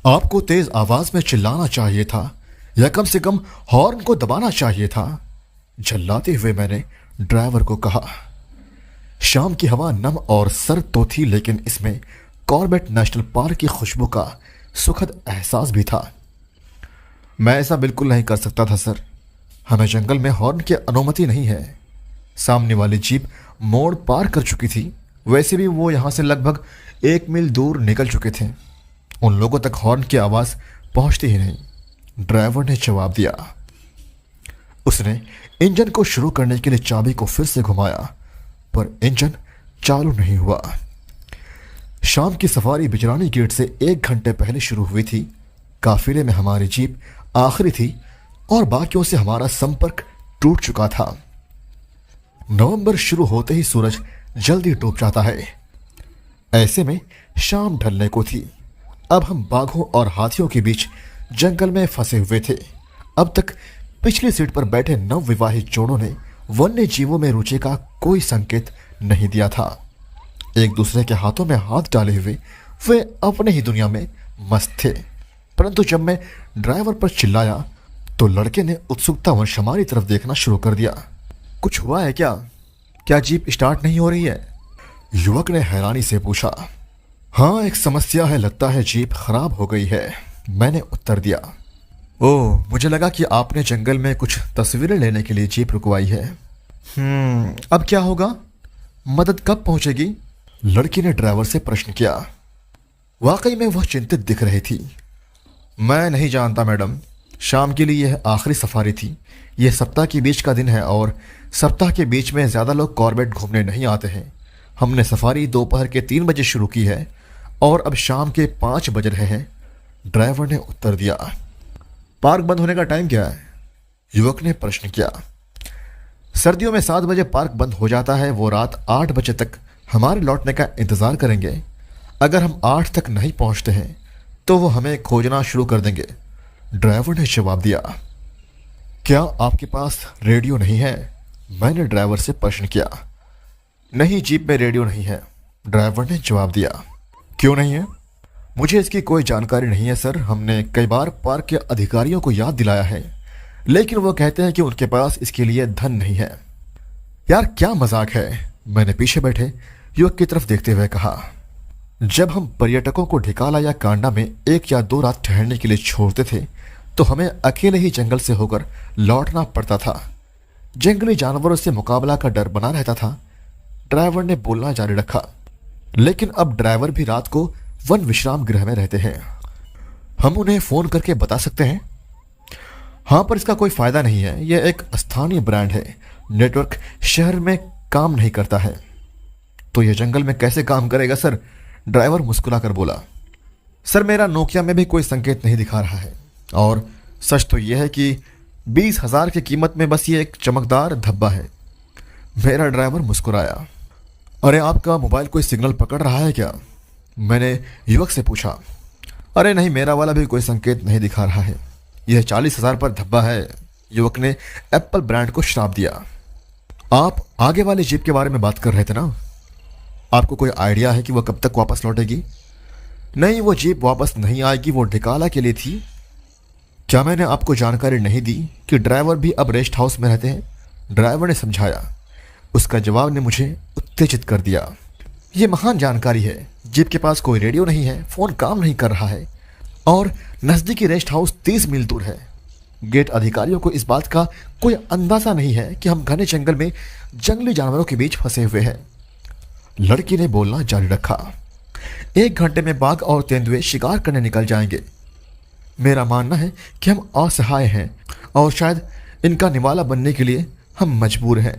आपको तेज आवाज में चिल्लाना चाहिए था या कम से कम हॉर्न को दबाना चाहिए था। झल्लाते हुए मैंने ड्राइवर को कहा। शाम की हवा नम और सर्द तो थी, लेकिन इसमें कॉर्बेट नेशनल पार्क की खुशबू का सुखद एहसास भी था। मैं ऐसा बिल्कुल नहीं कर सकता था सर। हमें जंगल में हॉर्न की अनुमति नहीं है। सामने वाली जीप मोड़ पार कर चुकी थी। वैसे भी वो यहाँ से लगभग 1 मील दूर निकल चुके थे। उन लोगों तक हॉर्न की आवाज़ पहुंचती ही नहीं। ड्राइवर ने जवाब दिया। उसने इंजन को शुरू करने के लिए चाबी को फिर से घुमाया, पर इंजन चालू नहीं हुआ। शाम की सफारी बिजरानी गेट से 1 घंटे पहले शुरू हुई थी। काफिले में हमारी जीप आखिरी थी और बाकियों से हमारा संपर्क टूट चुका था। नवंबर शुरू होते ही सूरज जल्दी डूब जाता है। ऐसे में शाम ढलने को थी। अब हम बाघों और हाथियों के बीच जंगल में फंसे हुए थे। अब तक पिछली सीट पर बैठे नवविवाहित जोड़ों ने वन्य जीवों में रुचि का कोई संकेत नहीं दिया था। एक दूसरे के हाथों में हाथ डाले हुए वे अपने ही दुनिया में मस्त थे। परंतु जब मैं ड्राइवर पर चिल्लाया तो लड़के ने उत्सुकतावश हमारी तरफ देखना शुरू कर दिया। कुछ हुआ है क्या? क्या जीप स्टार्ट नहीं हो रही है? युवक ने हैरानी से पूछा। हाँ, एक समस्या है, लगता है जीप खराब हो गई है, मैंने उत्तर दिया। ओह, मुझे लगा कि आपने जंगल में कुछ तस्वीरें लेने के लिए जीप रुकवाई है। अब क्या होगा? मदद कब पहुंचेगी? लड़की ने ड्राइवर से प्रश्न किया। वाकई में वह चिंतित दिख रही थी। मैं नहीं जानता मैडम, शाम के लिए यह आखिरी सफारी थी। यह सप्ताह के बीच का दिन है और सप्ताह के बीच में ज़्यादा लोग कॉर्बेट घूमने नहीं आते हैं। हमने सफारी दोपहर के 3 बजे शुरू की है और अब शाम के 5 बज रहे हैं, ड्राइवर ने उत्तर दिया। पार्क बंद होने का टाइम क्या है? युवक ने प्रश्न किया। सर्दियों में 7 बजे पार्क बंद हो जाता है। वो रात 8 बजे तक हमारे लौटने का इंतज़ार करेंगे। अगर हम 8 तक नहीं पहुंचते हैं तो वो हमें खोजना शुरू कर देंगे, ड्राइवर ने जवाब दिया। क्या आपके पास रेडियो नहीं है? मैंने ड्राइवर से प्रश्न किया। नहीं, जीप में रेडियो नहीं है, ड्राइवर ने जवाब दिया। क्यों नहीं है? मुझे इसकी कोई जानकारी नहीं है सर। हमने कई बार पार्क के अधिकारियों को याद दिलाया है, लेकिन वो कहते हैं कि उनके पास इसके लिए धन नहीं है। यार क्या मजाक है, मैंने पीछे बैठे युवक की तरफ देखते हुए कहा। जब हम पर्यटकों को ढिकाला या कांडा में 1 या 2 रात ठहरने के लिए छोड़ते थे तो हमें अकेले ही जंगल से होकर लौटना पड़ता था। जंगली जानवरों से मुकाबला का डर बना रहता था, ड्राइवर ने बोलना जारी रखा। लेकिन अब ड्राइवर भी रात को वन विश्राम गृह में रहते हैं। हम उन्हें फोन करके बता सकते हैं? हाँ, पर इसका कोई फायदा नहीं है। यह एक स्थानीय ब्रांड है। नेटवर्क शहर में काम नहीं करता है। तो यह जंगल में कैसे काम करेगा सर? ड्राइवर मुस्कुराकर बोला। सर, मेरा नोकिया में भी कोई संकेत नहीं दिखा रहा है और सच तो यह है कि 20,000 की कीमत में बस ये एक चमकदार धब्बा है। मेरा ड्राइवर मुस्कुराया। अरे आपका मोबाइल कोई सिग्नल पकड़ रहा है क्या? मैंने युवक से पूछा। अरे नहीं, मेरा वाला भी कोई संकेत नहीं दिखा रहा है। यह 40,000 पर धब्बा है, युवक ने एप्पल ब्रांड को श्राप दिया। आप आगे वाली जीप के बारे में बात कर रहे थे ना? आपको कोई आइडिया है कि वह कब तक वापस लौटेगी? नहीं, वो जीप वापस नहीं आएगी, वो ढिकाला के लिए थी। क्या मैंने आपको जानकारी नहीं दी कि ड्राइवर भी अब रेस्ट हाउस में रहते हैं? ड्राइवर ने समझाया। उसका जवाब ने मुझे उत्तेजित कर दिया। ये महान जानकारी है। जीप के पास कोई रेडियो नहीं है, फोन काम नहीं कर रहा है और नज़दीकी रेस्ट हाउस 30 मील दूर है। गेट अधिकारियों को इस बात का कोई अंदाजा नहीं है कि हम घने जंगल में जंगली जानवरों के बीच फंसे हुए हैं, लड़की ने बोलना जारी रखा। 1 घंटे में बाघ और तेंदुए शिकार करने निकल जाएंगे। मेरा मानना है कि हम असहाय हैं और शायद इनका निवाला बनने के लिए हम मजबूर हैं।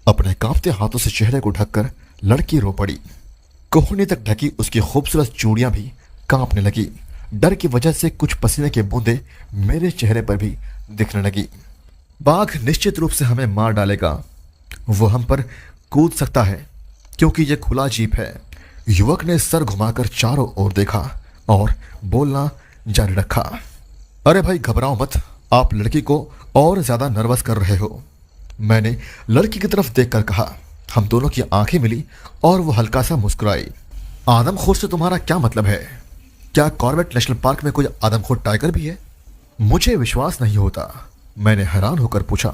अपने कांपते हाथों से चेहरे को ढककर लड़की रो पड़ी। कोहनी तक ढकी उसकी खूबसूरत चूड़ियां भी कांपने लगी। डर की वजह से कुछ पसीने के बूंदे मेरे चेहरे पर भी दिखने लगी। बाघ निश्चित रूप से हमें मार डालेगा। वो हम पर कूद सकता है क्योंकि यह खुला जीप है। युवक ने सर घुमाकर चारों ओर देखा और बोलना जारी रखा। अरे भाई, घबराओ मत, आप लड़की को और ज्यादा नर्वस कर रहे हो, मैंने लड़की की तरफ देखकर कहा। हम दोनों की आंखें मिली और वो हल्का सा मुस्कुराई। आदमखोर से तुम्हारा क्या मतलब है? क्या कॉर्बेट नेशनल पार्क में कोई आदमखोर टाइगर भी है? मुझे विश्वास नहीं होता। मैंने हैरान होकर पूछा।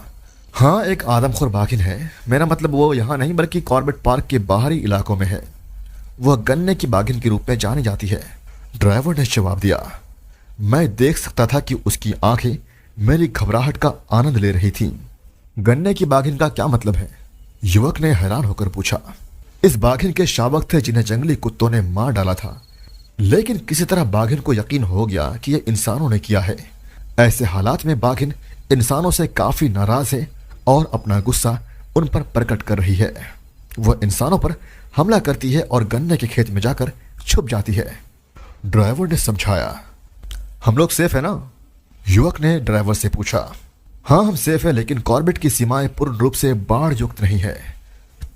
हाँ, एक आदमखोर बाघिन है। मेरा मतलब वो यहाँ नहीं बल्कि कॉर्बेट पार्क के बाहरी इलाकों में है। वह गन्ने की बाघिन के रूप में जानी जाती है, ड्राइवर ने जवाब दिया। मैं देख सकता था कि उसकी आंखें मेरी घबराहट का आनंद ले रही थीं। गन्ने की बाघिन का क्या मतलब है? युवक ने हैरान होकर पूछा। इस बाघिन के शावक थे जिन्हें जंगली कुत्तों ने मार डाला था, लेकिन किसी तरह बाघिन को यकीन हो गया कि यह इंसानों ने किया है। ऐसे हालात में बाघिन इंसानों से काफी नाराज है और अपना गुस्सा उन पर प्रकट कर रही है। वह इंसानों पर हमला करती है और गन्ने के खेत में जाकर छुप जाती है, ड्राइवर ने समझाया। हम लोग सेफ है ना? युवक ने ड्राइवर से पूछा। हाँ, हम सेफ है, लेकिन कॉर्बेट की सीमाएं पूर्ण रूप से बाढ़ युक्त नहीं है।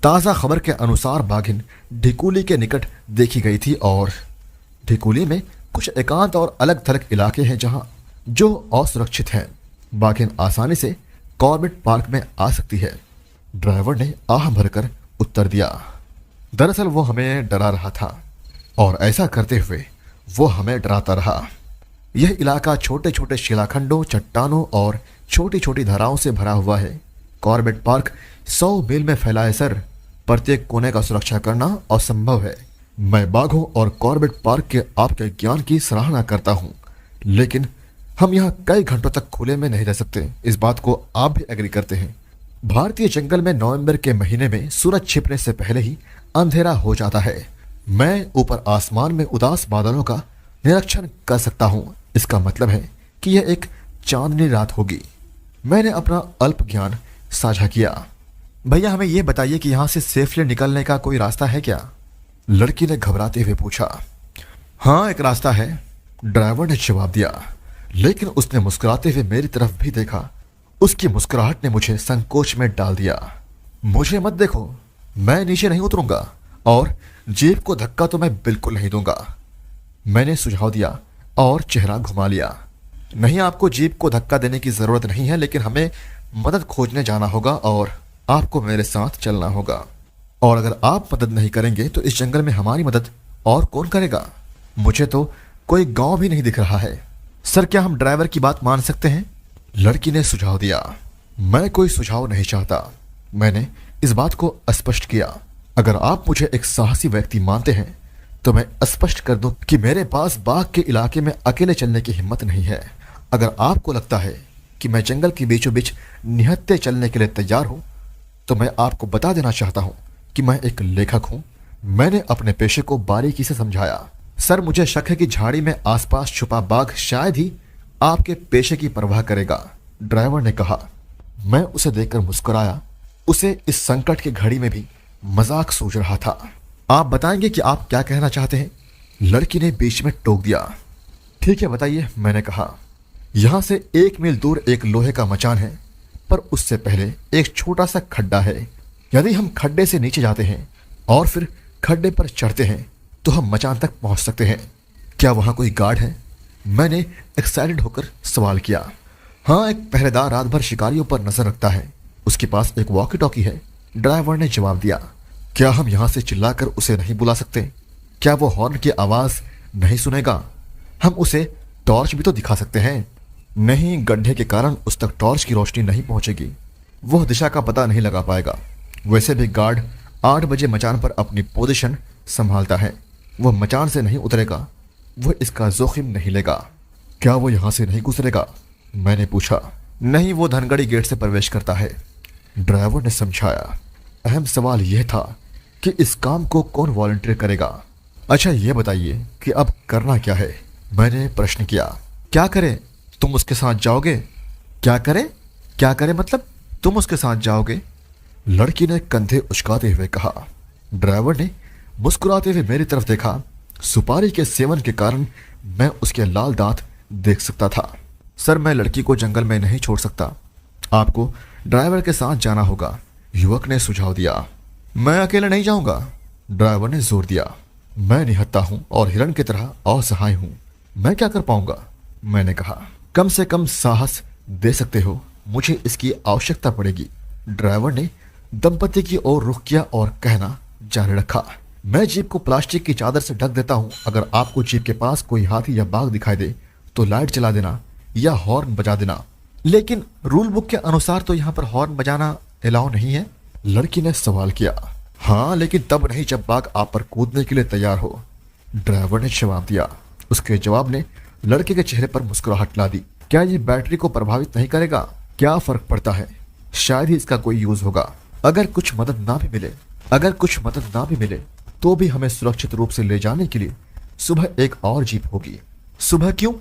ताज़ा खबर के अनुसार बाघिन ढिकुली के निकट देखी गई थी और ढिकुली में कुछ एकांत और अलग थलग इलाके हैं जहां जो असुरक्षित हैं। बाघिन आसानी से कॉर्बेट पार्क में आ सकती है, ड्राइवर ने आह भरकर उत्तर दिया। दरअसल वो हमें डरा रहा था और ऐसा करते हुए वो हमें डराता रहा। यह इलाका छोटे छोटे शिलाखंडों, चट्टानों और छोटी छोटी धाराओं से भरा हुआ है। कॉर्बेट पार्क 100 मील में फैला है सर। प्रत्येक कोने का सुरक्षा करना असंभव है। मैं बाघों और कॉर्बेट पार्क के आपके ज्ञान की सराहना करता हूं, लेकिन हम यहाँ कई घंटों तक खुले में नहीं रह सकते। इस बात को आप भी एग्री करते हैं। भारतीय जंगल में नवंबर के महीने में सूरज छिपने से पहले ही अंधेरा हो जाता है। मैं ऊपर आसमान में उदास बादलों का निरीक्षण कर सकता हूँ। इसका मतलब है कि यह एक चांदनी रात होगी। मैंने अपना अल्प ज्ञान साझा किया। भैया, हमें यह बताइए कि यहाँ से सेफली निकलने का कोई रास्ता है क्या? लड़की ने घबराते हुए पूछा। हाँ, एक रास्ता है, ड्राइवर ने जवाब दिया, लेकिन उसने मुस्कुराते हुए मेरी तरफ भी देखा। उसकी मुस्कुराहट ने मुझे संकोच में डाल दिया। मुझे मत देखो, मैं नीचे नहीं उतरूंगा और जीप को धक्का तो मैं बिल्कुल नहीं दूंगा, मैंने सुझाव दिया और चेहरा घुमा लिया। नहीं, आपको जीप को धक्का देने की जरूरत नहीं है, लेकिन हमें मदद खोजने जाना होगा और आपको मेरे साथ चलना होगा। और अगर आप मदद नहीं करेंगे तो इस जंगल में हमारी मदद और कौन करेगा? मुझे तो कोई गांव भी नहीं दिख रहा है। सर, क्या हम ड्राइवर की बात मान सकते हैं? लड़की ने सुझाव दिया। मैं कोई सुझाव नहीं चाहता, मैंने इस बात को स्पष्ट किया। अगर आप मुझे एक साहसी व्यक्ति मानते हैं तो मैं स्पष्ट कर दूं कि मेरे पास बाघ के इलाके में अकेले चलने की हिम्मत नहीं है। अगर आपको लगता है कि मैं जंगल के बीचों बीच निहत्थे चलने के लिए तैयार हूं, तो मैं आपको बता देना चाहता हूं कि मैं एक लेखक हूं। मैंने अपने पेशे को बारीकी से समझाया। सर, मुझे शक है कि झाड़ी में आसपास छुपा बाघ शायद ही आपके पेशे की परवाह करेगा, ड्राइवर ने कहा। मैं उसे देखकर मुस्कुराया। उसे इस संकट की घड़ी में भी मजाक सूझ रहा था। आप बताएंगे कि आप क्या कहना चाहते हैं? लड़की ने बीच में टोक दिया। ठीक है, बताइए, मैंने कहा। यहां से 1 मील दूर एक लोहे का मचान है, पर उससे पहले एक छोटा सा खड्डा है। यदि हम खड्डे से नीचे जाते हैं और फिर खड्डे पर चढ़ते हैं तो हम मचान तक पहुंच सकते हैं। क्या वहां कोई गार्ड है? मैंने एक्साइटेड होकर सवाल किया। हाँ, एक पहरेदार रात भर शिकारियों पर नजर रखता है। उसके पास एक वॉकी टॉकी है, ड्राइवर ने जवाब दिया। क्या हम यहां से चिल्लाकर उसे नहीं बुला सकते? क्या वो हॉर्न की आवाज नहीं सुनेगा? हम उसे टॉर्च भी तो दिखा सकते हैं। नहीं, गड्ढे के कारण उस तक टॉर्च की रोशनी नहीं पहुंचेगी। वह दिशा का पता नहीं लगा पाएगा। वैसे भी गार्ड 8 बजे मचान पर अपनी पोजीशन संभालता है। वह मचान से नहीं उतरेगा, वह इसका जोखिम नहीं लेगा। क्या वो यहां से नहीं गुजरेगा? मैंने पूछा। नहीं, वो धनगढ़ी गेट से प्रवेश करता है, ड्राइवर ने समझाया। अहम सवाल यह था कि इस काम को कौन वॉलंटियर करेगा। अच्छा, ये बताइए कि अब करना क्या है? मैंने प्रश्न किया। क्या करें? तुम उसके साथ जाओगे? क्या करें? क्या करें मतलब तुम उसके साथ जाओगे? लड़की ने कंधे उचकाते हुए कहा। ड्राइवर ने मुस्कुराते हुए मेरी तरफ देखा। सुपारी के सेवन के कारण मैं उसके लाल दांत देख सकता था। सर, मैं लड़की को जंगल में नहीं छोड़ सकता, आपको ड्राइवर के साथ जाना होगा, युवक ने सुझाव दिया। मैं अकेले नहीं जाऊंगा, ड्राइवर ने जोर दिया। मैं निहत्था हूं और हिरण की तरह असहाय हूं, मैं क्या कर पाऊंगा? मैंने कहा। कम से कम साहस दे सकते हो, मुझे इसकी आवश्यकता पड़ेगी। ड्राइवर ने दंपति की ओर रुख किया और कहना जारी रखा। मैं जीप को प्लास्टिक की चादर से ढक देता हूँ। अगर आपको जीप के पास कोई हाथी या बाघ दिखाई दे तो लाइट जला देना या हॉर्न बजा देना। लेकिन रूल बुक के अनुसार तो यहाँ पर हॉर्न बजाना अलाउ नहीं है। लड़की ने सवाल किया। हाँ, लेकिन तब नहीं जब बाघ आप पर कूदने के लिए तैयार हो, ड्राइवर ने जवाब दिया। उसके जवाब ने लड़के के चेहरे पर मुस्कुराहट ला दी। क्या ये बैटरी को प्रभावित नहीं करेगा? क्या फर्क पड़ता है, शायद ही इसका कोई यूज होगा। अगर कुछ मदद ना भी मिले तो भी हमें सुरक्षित रूप से ले जाने के लिए सुबह एक और जीप होगी। सुबह क्यों?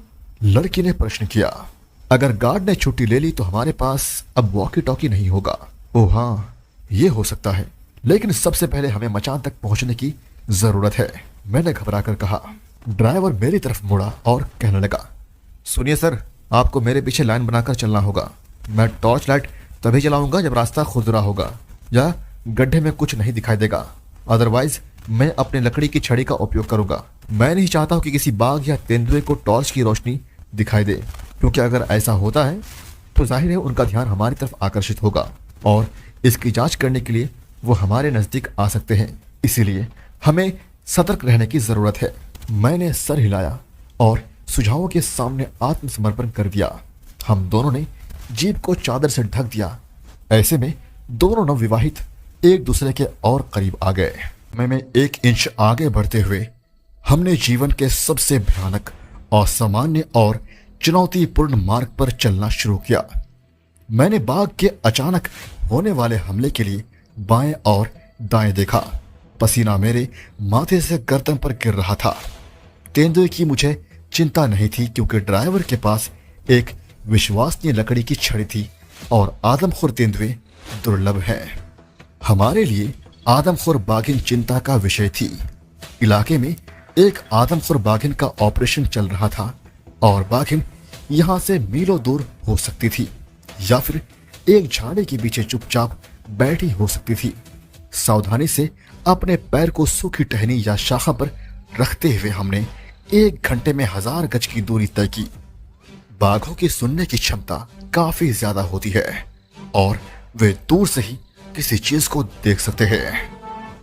लड़की ने प्रश्न किया। अगर गार्ड ने छुट्टी ले ली तो हमारे पास अब वॉकी टॉकी नहीं होगा। ओह हाँ, ये हो सकता है, लेकिन सबसे पहले हमें मचान तक पहुंचने की जरूरत है, मैंने घबराकर कहा। ड्राइवर मेरी तरफ मुड़ा और कहने लगा, सुनिए सर, आपको मेरे पीछे लाइन बनाकर चलना होगा। मैं टॉर्च लाइट तभी जलाऊंगा जब रास्ता खुरदुरा होगा या गड्ढे में कुछ नहीं दिखाई देगा। अदरवाइज मैं अपनी लकड़ी की छड़ी का उपयोग करूंगा। मैं नहीं चाहता हूं कि किसी बाघ या तेंदुए को टॉर्च की रोशनी दिखाई दे, क्योंकि अगर ऐसा होता है तो जाहिर है उनका ध्यान हमारी तरफ आकर्षित होगा और इसकी जांच करने के लिए वो हमारे नजदीक आ सकते हैं। इसीलिए हमें सतर्क रहने की जरूरत है। मैंने सर हिलाया और सुझावों के सामने आत्मसमर्पण कर दिया। हम दोनों ने जीप को चादर से ढक दिया। ऐसे में दोनों नवविवाहित एक दूसरे के और करीब आ गए। मैं 1 इंच आगे बढ़ते हुए हमने जीवन के सबसे भयानक, असामान्य और चुनौतीपूर्ण मार्ग पर चलना शुरू किया। मैंने बाघ के अचानक होने वाले हमले के लिए बाएं और दाएं देखा। पसीना मेरे माथे से गर्दन पर गिर रहा था। तेंदुए की मुझे चिंता नहीं थी, क्योंकि ड्राइवर के पास एक विश्वसनीय लकड़ी की छड़ी थी और आदमखोर तेंदुए दुर्लभ हैं। हमारे लिए आदमखोर बाघिन चिंता का विषय थी। इलाके में एक आदमखोर बाघिन का ऑपरेशन चल रहा था और बाघिन यहां से मीलों दूर हो सकती थी या फिर एक झाड़ी के पीछे चुपचाप बैठी हो सकती थी। सावधानी से अपने पैर को सूखी टहनी या शाखा पर रखते हुए हमने 1 घंटे में 1000 गज की दूरी तय की। बाघों की सुनने की क्षमता काफी ज्यादा होती है और वे दूर से ही किसी चीज को देख सकते हैं।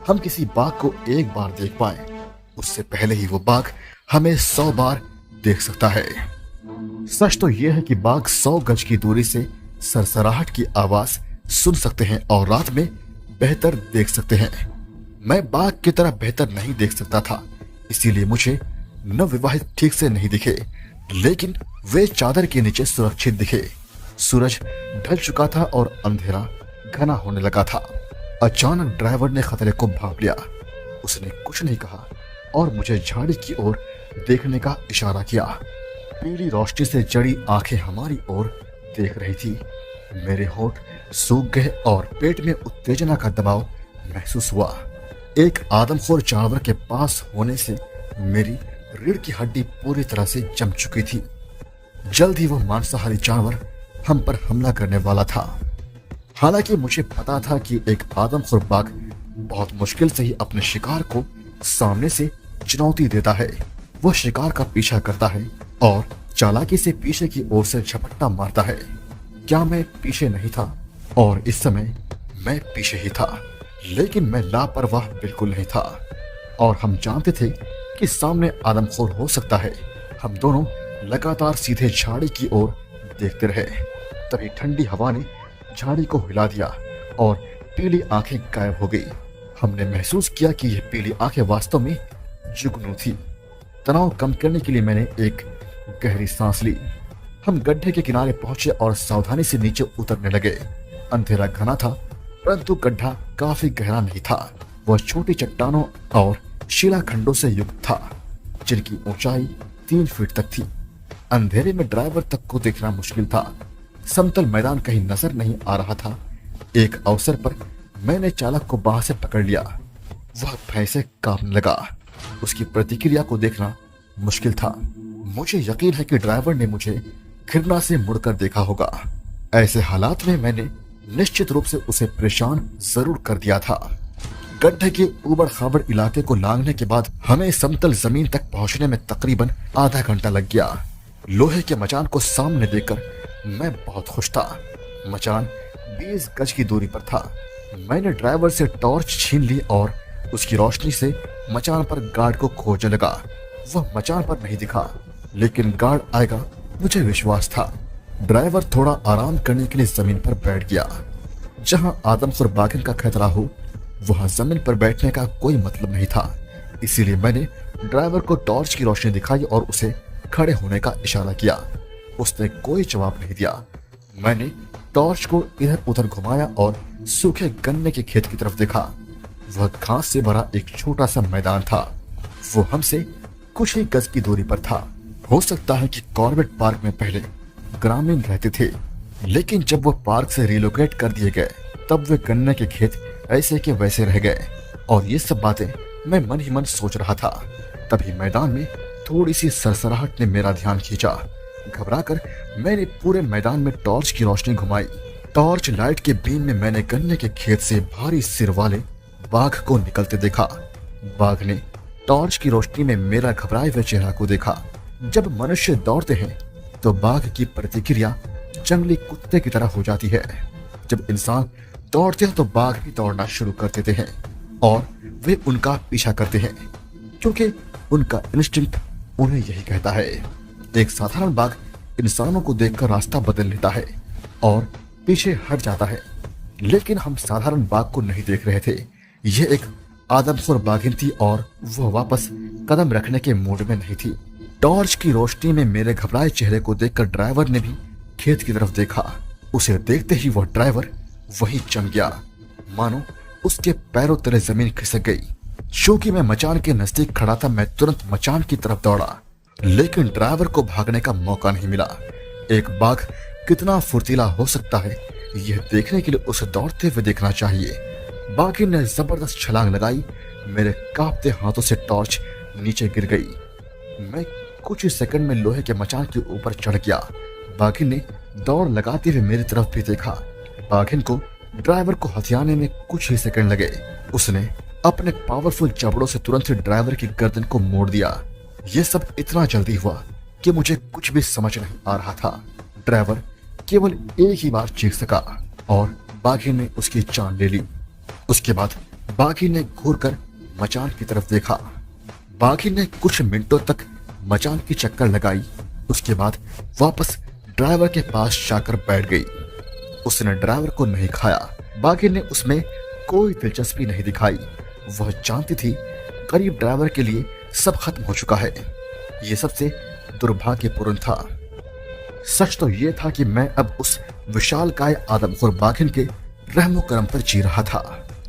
हम किसी बाघ को एक बार देख पाए, उससे पहले ही वो बाघ हमें 100 बार देख सकता है। सच तो यह है कि बाघ 100 गज की दूरी से सरसराहट की आवाज सुन सकते हैं और रात में बेहतर देख सकते हैं। मैं बाघ की तरह बेहतर नहीं देख सकता था, इसीलिए मुझे नवविवाहित ठीक से नहीं दिखे, लेकिन वे चादर के नीचे सुरक्षित दिखे। सूरज ढल चुका था और अंधेरा घना होने लगा था। अचानक ड्राइवर ने खतरे को भांप लिया। उसने कुछ नहीं कहा और मुझे झाड़ी की ओर देखने का इशारा किया। पीली रोशनी से जड़ी आंखें हमारी ओर देख रही थी। मेरे होंठ सूख गए और पेट में उत्तेजना का दबाव महसूस हुआ। एक आदमखोर जानवर के पास होने से मेरी रीढ़ की हड्डी पूरी तरह से जम चुकी थी। जल्द ही वो मांसाहारी जानवर हम पर हमला करने वाला था। हालांकि मुझे पता था कि एक आदमखोर बाघ बहुत मुश्किल से ही अपने शिकार को सामने से चुनौती देता है। वह शिकार का पीछा करता है और चालाकी से पीछे की ओर से झपट्टा मारता है। क्या मैं पीछे नहीं था? और इस समय मैं पीछे ही था, लेकिन मैं लापरवाह बिल्कुल नहीं था और हम जानते थे कि सामने आदमखोर हो सकता है। हम दोनों लगातार सीधे झाड़ी की ओर देखते रहे। तभी ठंडी हवा ने झाड़ी को हिला दिया और पीली आंखें गायब हो गई। हमने महसूस किया कि यह पीली आंखें वास्तव में जुगनू थी। तनाव कम करने के लिए मैंने एक गहरी सांस ली। हम गड्ढे के किनारे पहुंचे और सावधानी से नीचे उतरने लगे। अंधेरा घना था, परंतु गड्ढा काफी गहरा नहीं था। वह छोटी चट्टानों और शिलाखंडों से युक्त था, जिनकी ऊंचाई 3 फीट तक थी। अंधेरे में ड्राइवर तक को देखना मुश्किल था। समतल मैदान कहीं नजर नहीं आ रहा था। एक अवसर पर मैंने चालक को बाह से पकड़ लिया। वह भय से कांपने लगा। उसकी प्रतिक्रिया को देखना मुश्किल था। मुझे यकीन है कि ड्राइवर ने मुझे घृणा से मुड़कर देखा होगा। ऐसे हालात में मैंने निश्चित रूप से उसे परेशान जरूर कर दिया था। गड्ढे के उबड़ खाबड़ इलाके को लांघने के बाद हमें समतल जमीन तक पहुंचने में तकरीबन आधा घंटा लग गया। लोहे के मचान को सामने देखकर मैं बहुत खुश था। मचान 20 गज की दूरी पर था। मैंने ड्राइवर से टॉर्च छीन ली और उसकी रोशनी से मचान पर गार्ड को खोजने लगा। वह मचान पर नहीं दिखा, लेकिन गार्ड आएगा मुझे विश्वास था। ड्राइवर थोड़ा आराम करने के लिए जमीन पर बैठ गया। जहां आदमखोर बाघिन का खतरा हो, वहां जमीन पर बैठने का कोई मतलब नहीं था। इसीलिए मैंने ड्राइवर को टॉर्च की रोशनी दिखाई और उसे खड़े होने का इशारा किया। उसने कोई जवाब नहीं दिया। मैंने टॉर्च को इधर उधर घुमाया और सूखे गन्ने के खेत की तरफ देखा। वह घास से भरा एक छोटा सा मैदान था। वो हमसे कुछ ही गज की दूरी पर था। हो सकता है कि कॉर्बेट पार्क में पहले ग्रामीण रहते थे, लेकिन जब वो पार्क से रिलोकेट कर दिए गए तब वे गन्ने के खेत ऐसे के वैसे रह गए। और ये सब बातें मैं मन ही मन सोच रहा था। तभी मैदान में थोड़ी सी सरसराहट ने मेरा ध्यान खींचा। घबराकर मैंने पूरे मैदान में टॉर्च की रोशनी घुमाई। टॉर्च लाइट के बीम में मैंने गन्ने के खेत से भारी सिर वाले बाघ को निकलते देखा। बाघ ने टॉर्च की रोशनी में मेरा घबराए हुए चेहरा को देखा। जब मनुष्य दौड़ते हैं तो बाघ की प्रतिक्रिया जंगली कुत्ते की तरह हो जाती है। जब इंसान दौड़ते हैं तो बाघ भी दौड़ना शुरू कर देते हैं और वे उनका पीछा करते हैं, क्योंकि उनका इंस्टिंक्ट उन्हें यही कहता है। एक साधारण बाघ इंसानों को देखकर रास्ता बदल लेता है और पीछे हट जाता है, लेकिन हम साधारण बाघ को नहीं देख रहे थे। यह एक आदमखोर बाघिन थी और वह वापस कदम रखने के मूड में नहीं थी। टॉर्च की रोशनी में मेरे घबराए चेहरे को देखकर ड्राइवर ने भी खेत की तरफ देखा। उसे देखते ही वह ड्राइवर वहीं जम गया, मानो उसके पैरों तले जमीन खिसक गई। क्योंकि मैं मचान के नजदीक खड़ा था, मैं तुरंत मचान की तरफ दौड़ा, लेकिन ड्राइवर को भागने का मौका नहीं मिला। एक बाघ कितना फुर्तीला हो सकता है, यह देखने के लिए उसे दौड़ते हुए देखना चाहिए। बाघिन ने जबरदस्त छलांग लगाई। मेरे कांपते हाथों से टॉर्च नीचे गिर गई। मैं कुछ ही सेकंड में लोहे के मचान के ऊपर चढ़ गया। बाघिन ने दौड़ लगाते हुए मेरी तरफ भी देखा। बाघिन को ड्राइवर को हथियाने में कुछ ही सेकंड लगे। उसने अपने पावरफुल जबड़ों से तुरंत ही ड्राइवर की गर्दन को मोड़ दिया। यह सब इतना जल्दी हुआ कि मुझे कुछ भी समझ नहीं आ रहा था। ड्राइवर केवल एक ही बार चीख सका और बाघिन ने उसकी जान ले ली। उसके बाद बाघिन ने घूरकर मचान की तरफ देखा। बाघिन ने कुछ मिनटों तक मचान की चक्कर लगाई। उसके बाद वापस ड्राइवर के पास जाकर बैठ गई। उसने ड्राइवर को नहीं खाया। बाघिन ने उसमें कोई दिलचस्पी नहीं दिखाई। वह जानती थी गरीब ड्राइवर के लिए सब खत्म हो चुका है। यह सबसे दुर्भाग्यपूर्ण था। सच तो यह था कि मैं अब उस विशालकाय आदमखोर बाघिन के रहमो करम पर जी रहा था,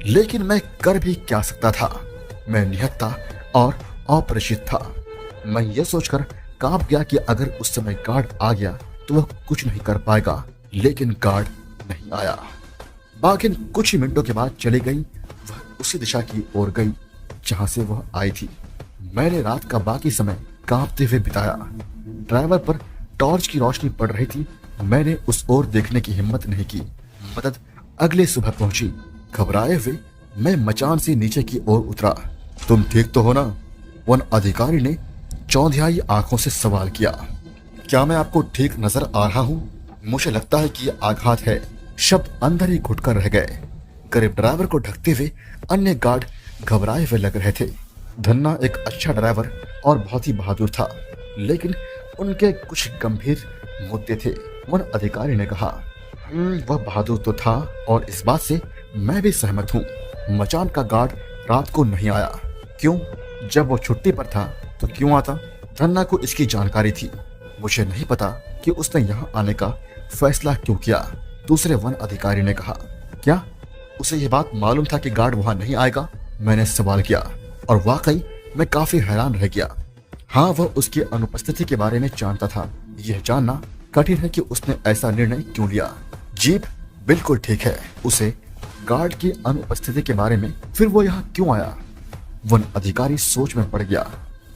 लेकिन मैं कर भी क्या सकता था। मैं निहत्था और अपरिचित था। मैं यह सोचकर कांप गया कि अगर उस समय गार्ड आ गया तो वह कुछ नहीं कर पाएगा, लेकिन गार्ड नहीं आया। बाघिन कुछ ही मिनटों के बाद चली गई। वह उसी दिशा की ओर गई जहां से वह आई थी। मैंने रात का बाकी समय कांपते हुए बिताया। ड्राइवर पर टॉर्च की रोशनी पड़ रही थी। मैंने उस ओर देखने की हिम्मत नहीं की। मदद अगले सुबह पहुंची। घबराए हुए मैं मचान से नीचे की ओर उतरा। तुम ठीक तो हो ना? वन अधिकारी ने चौंधियाई आंखों से सवाल किया। क्या मैं आपको ठीक नजर आ रहा हूं? मुझे लगता है कि यह आघात है। शब्द अंदर ही घुटकर रह गए। गरीब ड्राइवर को ढकते हुए अन्य गार्ड घबराए हुए लग रहे थे। धन्ना एक अच्छा ड्राइवर और बहुत ही बहादुर था, लेकिन उनके कुछ गंभीर मुद्दे थे। वन अधिकारी ने कहा, वह बहादुर तो था और इस बात से मैं भी सहमत हूँ। मचान का गार्ड रात को नहीं आया। क्यों? जब वो छुट्टी पर था तो क्यों आता? धन्ना को इसकी जानकारी थी। मुझे नहीं पता कि उसने यहाँ आने का फैसला क्यों किया। दूसरे वन अधिकारी ने कहा, क्या उसे यह बात मालूम था कि गार्ड वहां नहीं आएगा? मैंने सवाल किया और वाकई मैं काफी हैरान रह गया। हाँ, वह उसकी अनुपस्थिति के बारे में जानता था। यह जानना कठिन है कि उसने ऐसा निर्णय क्यों लिया। जीप बिल्कुल ठीक है। उसे गार्ड की अनुपस्थिति के बारे में फिर वो यहाँ क्यों आया? वन अधिकारी सोच में पड़ गया।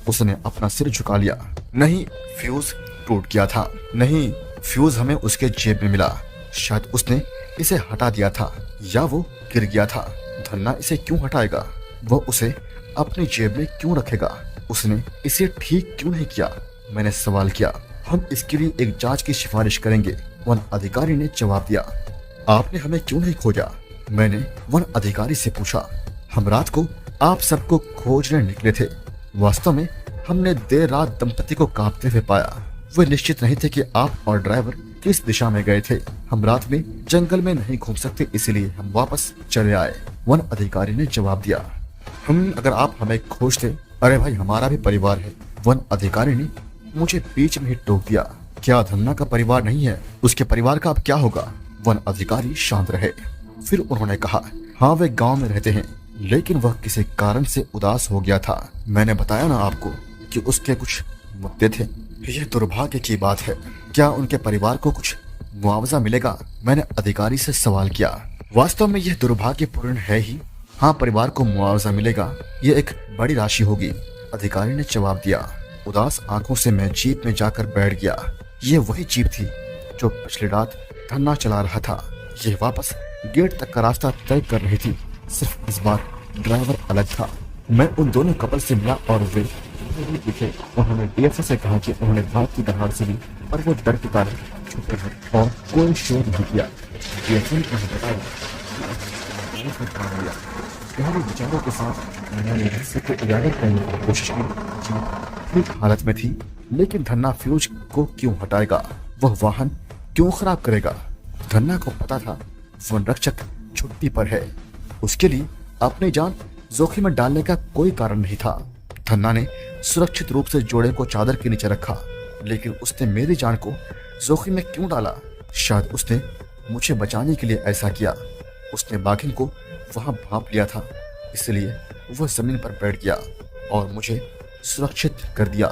उसने अपना सिर झुका लिया। नहीं, फ्यूज टूट गया था। नहीं, फ्यूज हमें उसके जेब में मिला। शायद उसने इसे हटा दिया था या वो गिर गया था। धन्ना इसे क्यों हटाएगा? वह उसे अपनी जेब में क्यों रखेगा? उसने इसे ठीक क्यों नहीं किया? मैंने सवाल किया। हम इसके लिए एक जांच की सिफारिश करेंगे, वन अधिकारी ने जवाब दिया। आपने हमें क्यों नहीं खोजा? मैंने वन अधिकारी से पूछा। हम रात को आप सबको खोजने निकले थे। वास्तव में हमने देर रात दंपति को कांपते हुए पाया। वे निश्चित नहीं थे कि आप और ड्राइवर किस दिशा में गए थे। हम रात में जंगल में नहीं घूम सकते, इसलिए हम वापस चले आए। वन अधिकारी ने जवाब दिया। अगर आप हमें खोजते। अरे भाई, हमारा भी परिवार है। वन अधिकारी ने मुझे बीच में ही टोक दिया। क्या धन्ना का परिवार नहीं है? उसके परिवार का अब क्या होगा? वन अधिकारी शांत रहे। फिर उन्होंने कहा, हाँ, वे गांव में रहते हैं, लेकिन वह किसी कारण से उदास हो गया था। मैंने बताया ना आपको कि उसके कुछ मुद्दे थे। यह दुर्भाग्य की बात है। क्या उनके परिवार को कुछ मुआवजा मिलेगा? मैंने अधिकारी से सवाल किया। वास्तव में यह दुर्भाग्यपूर्ण है ही। हाँ, परिवार को मुआवजा मिलेगा। यह एक बड़ी राशि होगी, अधिकारी ने जवाब दिया। उदास आंखों से मैं जीप में जाकर बैठ गया। यह वही जीप थी जो पिछली रात धन्ना चला रहा था। यह वापस गेट तक का रास्ता तय कर रही थी। सिर्फ इस बार ड्राइवर अलग था। मैं उन दोनों कपल से मिला और वे दिखे। उन्होंने डीएफओ से कहा कि उन्होंने भाग की दहाड़ सुनी, पर वो डर के कारण चुप रहे और कोई शोर नहीं किया। डीएफओ ने उन्हें बताया, गहरे विचारों के साथ मैंने रहस्य को उजागर करने की कोशिश की। ठीक हालत में थी, लेकिन धन्ना फ्यूज को क्यों हटाएगा? वह वाहन क्यों खराब करेगा? धन्ना को पता था वन रक्षक छुट्टी पर है। उसके लिए अपनी जान जोखिम में डालने का कोई कारण नहीं था। धन्ना ने सुरक्षित रूप से जोड़े को चादर के नीचे रखा, लेकिन उसने मेरी जान को जोखिम में क्यों डाला? शायद उसने मुझे बचाने के लिए ऐसा किया। उसने बाघिन को वहां भांप लिया था, इसलिए वह जमीन पर बैठ गया और मुझे सुरक्षित कर दिया,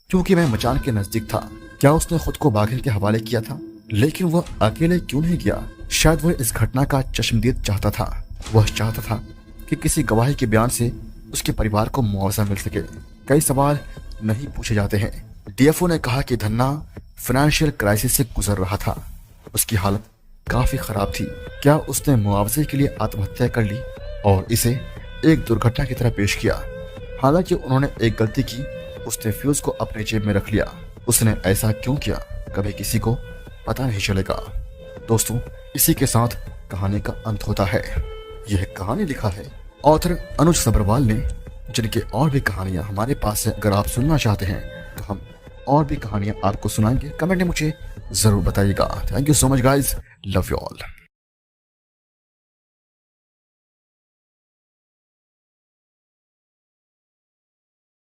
क्योंकि मैं मचान के नजदीक था। क्या उसने खुद को बाघिन के हवाले किया था? लेकिन वह अकेले क्यों नहीं गया? शायद वह इस घटना का चश्मदीद चाहता था। वह चाहता था कि किसी गवाही के बयान से उसके परिवार को मुआवजा मिल सके। कई सवाल नहीं पूछे जाते हैं। डीएफओ ने कहा कि धन्ना फाइनेंशियल क्राइसिस से गुजर रहा था। उसकी हालत काफी खराब थी। क्या उसने मुआवजे के लिए आत्महत्या कर ली और इसे एक दुर्घटना की तरह पेश किया? हालांकि उन्होंने एक गलती की, उसने फ्यूज को अपने जेब में रख लिया। उसने ऐसा क्यों किया, कभी किसी को पता नहीं चलेगा। दोस्तों, इसी के साथ कहानी का अंत होता है। यह कहानी लिखा है ऑथर अनुज सब्रवाल ने, जिनके और भी कहानियां हमारे पास है। अगर आप सुनना चाहते हैं तो हम और भी कहानियां आपको सुनाएंगे। कमेंट में मुझे जरूर बताइएगा। Thank you so much guys, love you all.